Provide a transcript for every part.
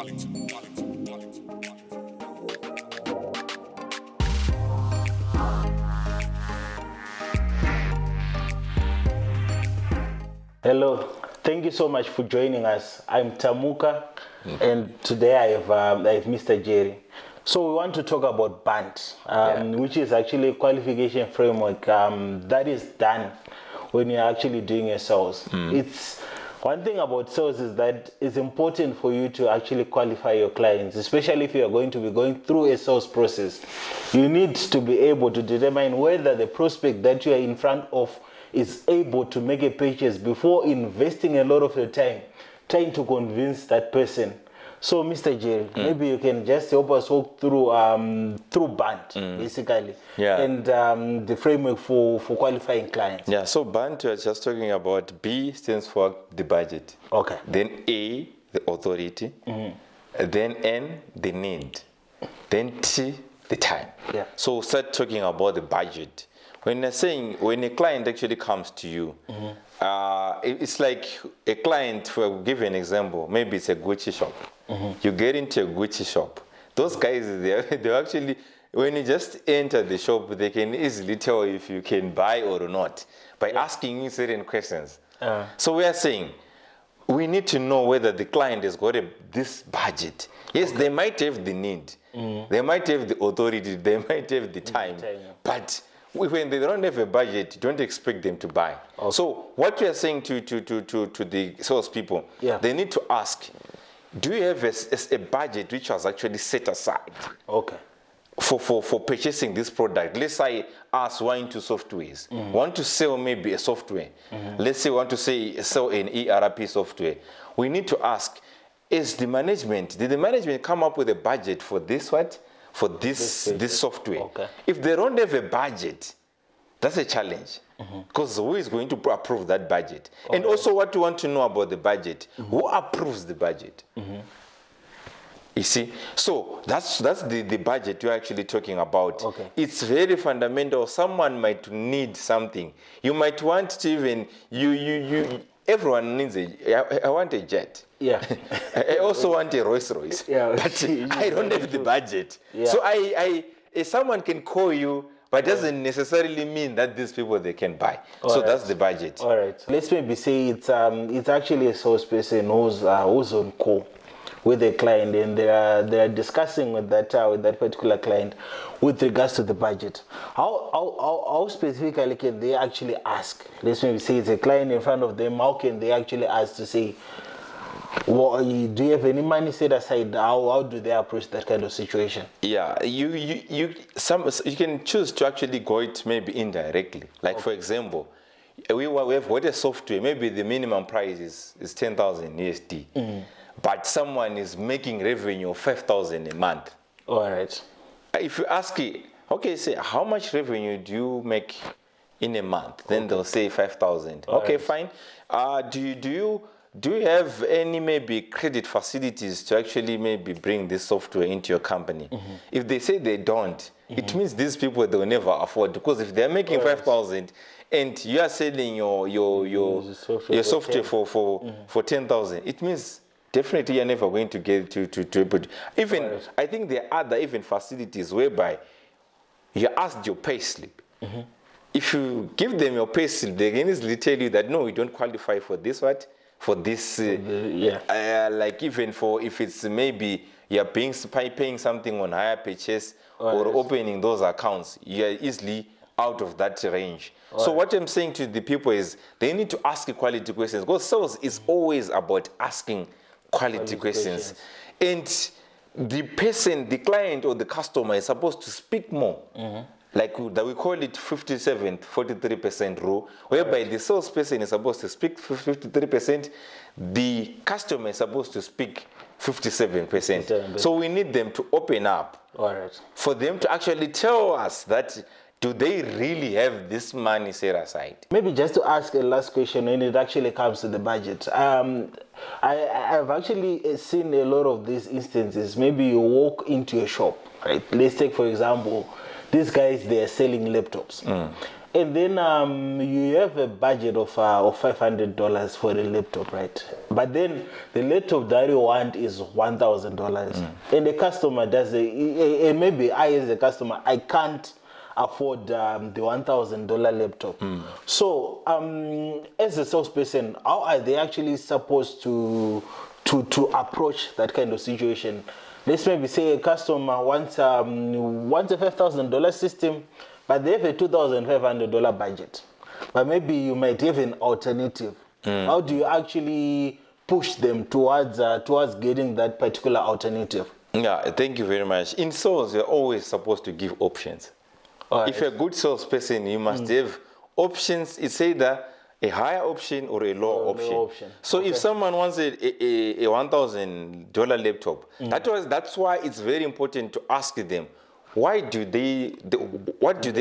Hello, thank you so much for joining us. I'm Tamuka, and today I have Mr. Jerry. So we want to talk about B.A.N.T, which is actually a qualification framework that is done when you're actually doing a sales. It's one thing about sales is that it's important for you to actually qualify your clients, especially if you are going to be going through a sales process. You need to be able to determine whether the prospect that you are in front of is able to make a purchase before investing a lot of your time trying to convince that person. So, Mr. Jerry, maybe you can just help us walk through B.A.N.T, basically, and the framework for qualifying clients. Yeah, so B.A.N.T, we're just talking about B stands for the budget. Okay. Then A, the authority. Then N, the need. Then T, the time. Yeah. So start talking about the budget. When a client actually comes to you, it's like a client, for give an example, maybe it's a Gucci shop. You get into a Gucci shop. Those guys, they actually, when you just enter the shop, they can easily tell if you can buy or not by asking you certain questions. So we are saying, we need to know whether the client has got this budget. Yes, they might have the need. They might have the authority. They might have the time. But when they don't have a budget, don't expect them to buy. So what we are saying to the salespeople, they need to ask, do you have a budget which was actually set aside for purchasing this product? Let's say us want to softwares, want to sell maybe a software. Let's say want to sell an ERP software. We need to ask, did the management come up with a budget for this for this software? If they don't have a budget, that's a challenge, because who is going to approve that budget? And also what we want to know about the budget, who approves the budget? You see, so that's the budget you're actually talking about. It's very fundamental. Someone might need something. You might want to even, everyone needs I want a jet. I also want a Rolls Royce. But I don't have the budget. So someone can call you, but doesn't necessarily mean that these people they can buy. So that's the budget. All right. Let's maybe say it's actually a salesperson who's on call with a client, and they are discussing with that particular client with regards to the budget. How specifically can they actually ask? Let's maybe say it's a client in front of them. How can they actually ask to say, well, do you have any money set aside? How do they approach that kind of situation? Yeah, you can choose to actually go it maybe indirectly. Like for example, we have got a software. Maybe the minimum price is 10,000 USD. But someone is making revenue of 5,000 a month. All right. If you ask it, okay, say how much revenue do you make in a month? Then they'll say 5,000. Okay, fine. Do you have any maybe credit facilities to actually maybe bring this software into your company? If they say they don't, it means these people they will never afford, because if they're making 5,000 and you are selling your software for 10,000, it means definitely you're never going to get to but even I think there are other even facilities whereby you asked your pay slip. If you give them your pay slip, they can easily tell you that no, you don't qualify for this for this like even for if it's maybe you're paying something on higher purchase or opening those accounts, you're easily out of that range. So what I'm saying to the people is they need to ask quality questions, because sales is always about asking quality questions. And the person, the client or the customer is supposed to speak more. Like that we call it 57-43% rule, whereby the salesperson is supposed to speak 53%, the customer is supposed to speak 57%. So we need them to open up for them to actually tell us that do they really have this money set aside? Maybe just to ask a last question when it actually comes to the budget. I've actually seen a lot of these instances. Maybe you walk into a shop, right? Let's take, for example, these guys, they are selling laptops. And then you have a budget of $500 for the laptop, right? But then the laptop that you want is $1,000, and the customer does and maybe I as a customer I can't afford the $1,000 laptop. So as a salesperson, how are they actually supposed to approach that kind of situation? Let's maybe say a customer wants a $5,000 system, but they have a $2,500 budget. But maybe you might have an alternative. How do you actually push them towards getting that particular alternative? Yeah, thank you very much. In sales, you're always supposed to give options. Right. If you're a good salesperson, you must have options. It's either a higher option or a lower option. So if someone wants a $1,000 laptop, that's why it's very important to ask them, what do they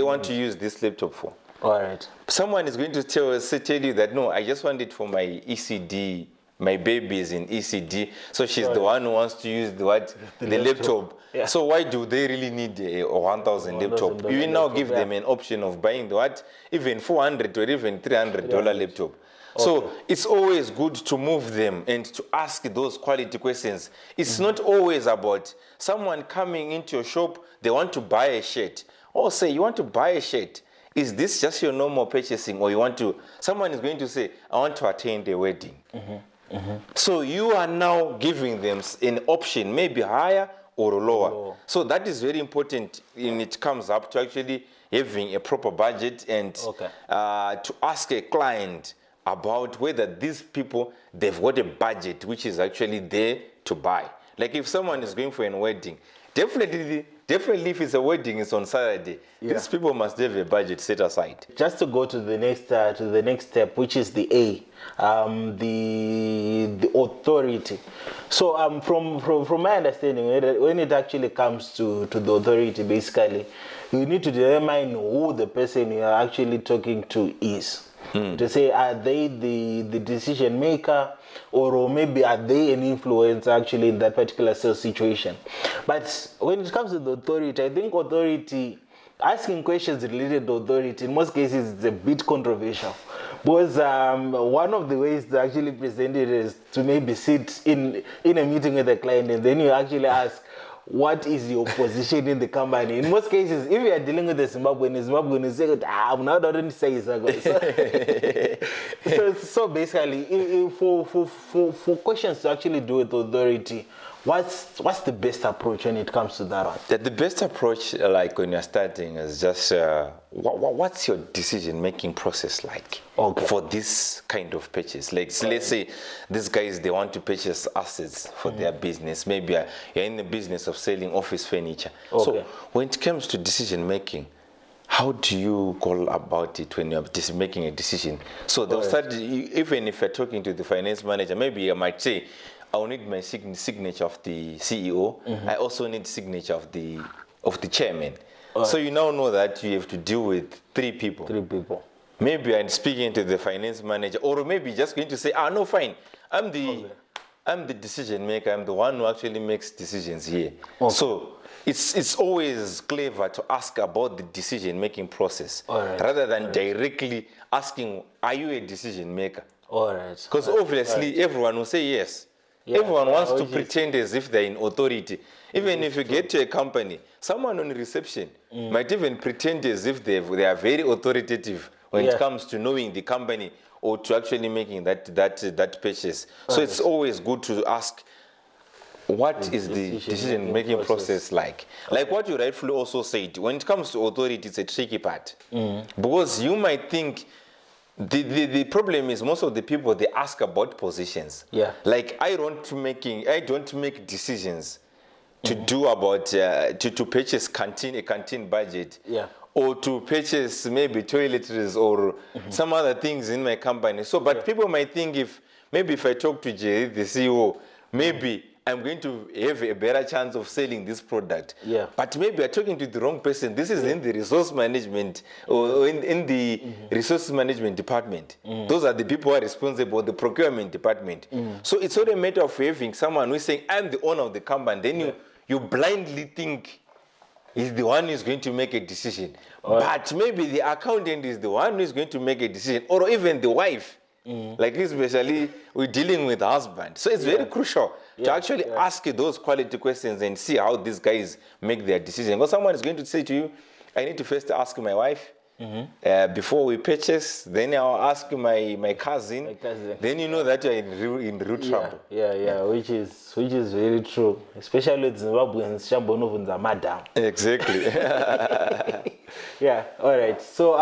want to use this laptop for? All right. Someone is going to tell you that, no, I just want it for my ECD. My baby is in ECD, so she's the one who wants to use the laptop. Yeah. So why do they really need a 1,000 laptop? You will now give them an option of buying even $400 or even $300 laptop. Okay. So it's always good to move them and to ask those quality questions. It's not always about someone coming into your shop, they want to buy a shirt. Or say, you want to buy a shirt. Is this just your normal purchasing, or someone is going to say, I want to attend a wedding. So you are now giving them an option, maybe higher or lower. So that is very important when it comes up to actually having a proper budget and to ask a client about whether these people, they've got a budget which is actually there to buy. Like if someone is going for a wedding, definitely if it's a wedding, it's on Saturday. These people must have a budget set aside. Just to go to the next step, which is the A, the authority. So from my understanding, when it actually comes to the authority, basically, you need to determine who the person you are actually talking to is. To say, are they the decision maker, or maybe are they an influence actually in that particular sales situation? But when it comes to the authority, I think asking questions related to authority, in most cases, it's a bit controversial. Because one of the ways to actually present it is to maybe sit in a meeting with a client, and then you actually ask, what is your position in the company? In most cases, if you are dealing with a Zimbabwean is say, I'm not going to say so basically, for questions to actually do with authority, what's the best approach when it comes to that one? The best approach, like when you're starting, is just what's your decision-making process like for this kind of purchase? Like, so let's say these guys, they want to purchase assets for their business. Maybe you're in the business of selling office furniture. So when it comes to decision-making, how do you go about it when you're just making a decision? So they'll start, even if you're talking to the finance manager, maybe I might say, I will need my signature of the CEO. I also need signature of the chairman. So you now know that you have to deal with three people. Maybe I'm speaking to the finance manager, or maybe just going to say, no, fine. I'm the decision maker. I'm the one who actually makes decisions here. So it's always clever to ask about the decision making process rather than directly asking, are you a decision maker? Because obviously everyone will say yes. Everyone wants to pretend as if they're in authority. Even if you get to a company, someone on reception might even pretend as if they are very authoritative when it comes to knowing the company or to actually making that purchase. So it's always good to ask, what is the decision-making process like? Like what you rightfully also said, when it comes to authority, it's a tricky part. Because you might think, the problem is most of the people, they ask about positions. Like I don't make decisions to do about to purchase a canteen budget. Or to purchase maybe toiletries or some other things in my company. So, but people might think if I talk to Jerry, the CEO, maybe I'm going to have a better chance of selling this product. But maybe I'm talking to the wrong person. This is in the resource management or in the resource management department. Those are the people who are responsible, the procurement department. So it's not a matter of having someone who's saying, I'm the owner of the company. Then you blindly think is the one who's going to make a decision. But maybe the accountant is the one who's going to make a decision, or even the wife. Like especially we're dealing with husband. So it's very crucial to actually ask those quality questions and see how these guys make their decision. Because someone is going to say to you, I need to first ask my wife before we purchase, then I'll ask my cousin. Then you know that you're in real trouble. Which is very true, especially with Zimbabweans, Shambonovunza madam. Exactly. Yeah. All right. So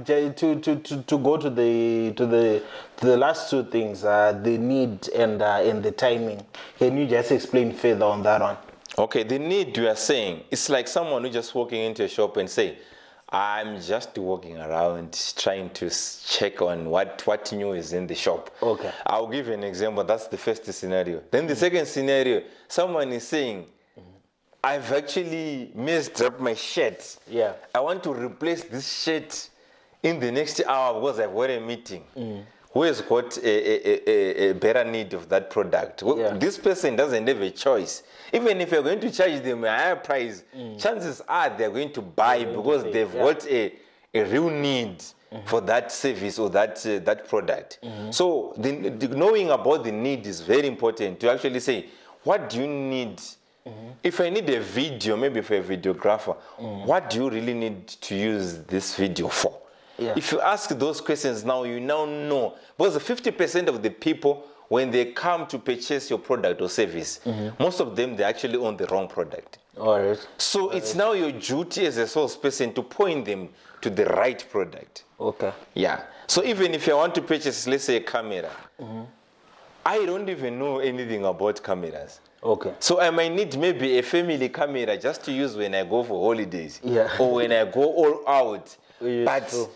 to go to the last two things, the need and the timing. Can you just explain further on that one? Okay. The need you are saying, it's like someone who just walking into a shop and say, I'm just walking around trying to check on what new is in the shop. Okay. I'll give you an example. That's the first scenario. Then the second scenario, someone is saying, I've actually messed up my shirt. Yeah. I want to replace this shirt in the next hour because I've got a meeting. Who has got a better need of that product? This person doesn't have a choice. Even if you're going to charge them a higher price, chances are they're going to buy because they've got a real need for that service or that product. So the knowing about the need is very important to actually say, what do you need? If I need a video, maybe for a videographer, what do you really need to use this video for? If you ask those questions now, you now know. Because 50% of the people, when they come to purchase your product or service, most of them, they actually own the wrong product. All right. So it's now your duty as a salesperson to point them to the right product. Okay. Yeah. So even if I want to purchase, let's say, a camera, I don't even know anything about cameras. Okay. So I might need maybe a family camera just to use when I go for holidays. Yeah. Or when I go all out. Yes, but true.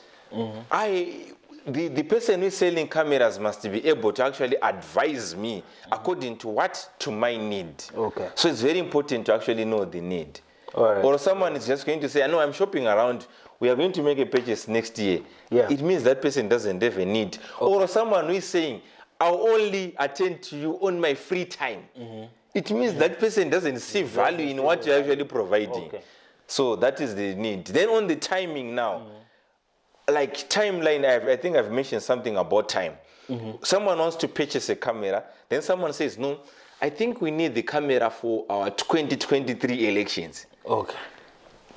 the person who's selling cameras must be able to actually advise me according to what? To my need. Okay. So it's very important to actually know the need. All right. Or someone is just going to say, I know I'm shopping around, we are going to make a purchase next year. Yeah. It means that person doesn't have a need. Okay. Or someone who is saying, I'll only attend to you on my free time. It means that person doesn't see value in what you're actually providing. Okay. So that is the need. Then on the timing now, like timeline, I think I've mentioned something about time. Someone wants to purchase a camera, then someone says, no, I think we need the camera for our 2023 elections. Okay.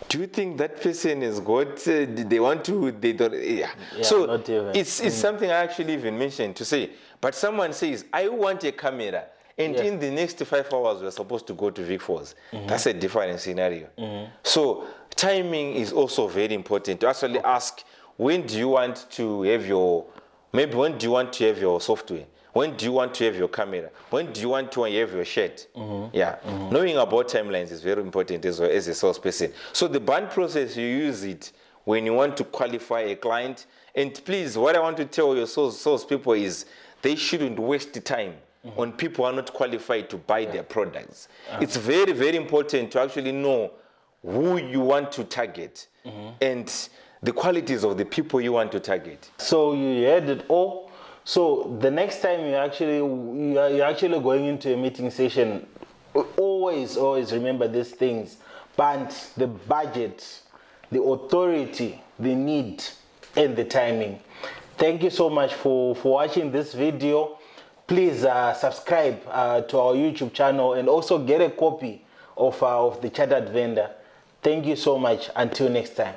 Do you think that person has got, they want to, they don't, so it's something I actually even mentioned to say, but someone says, I want a camera, and in the next 5 hours, we're supposed to go to Vic Falls. That's a different scenario. So timing is also very important to actually ask, when do you want to have your, maybe when do you want to have your software? When do you want to have your camera? When do you want to have your shirt? Knowing about timelines is very important as well as a salesperson. So the BANT process, you use it when you want to qualify a client. And please, what I want to tell your salespeople is they shouldn't waste the time on people who are not qualified to buy their products. It's very, very important to actually know who you want to target and the qualities of the people you want to target. So you heard it all. So the next time you're actually going into a meeting session, always remember these things: BANT, the budget, the authority, the need, and the timing. Thank you so much for watching this video. Please subscribe to our YouTube channel and also get a copy of the Chartered Vendor. Thank you so much. Until next time.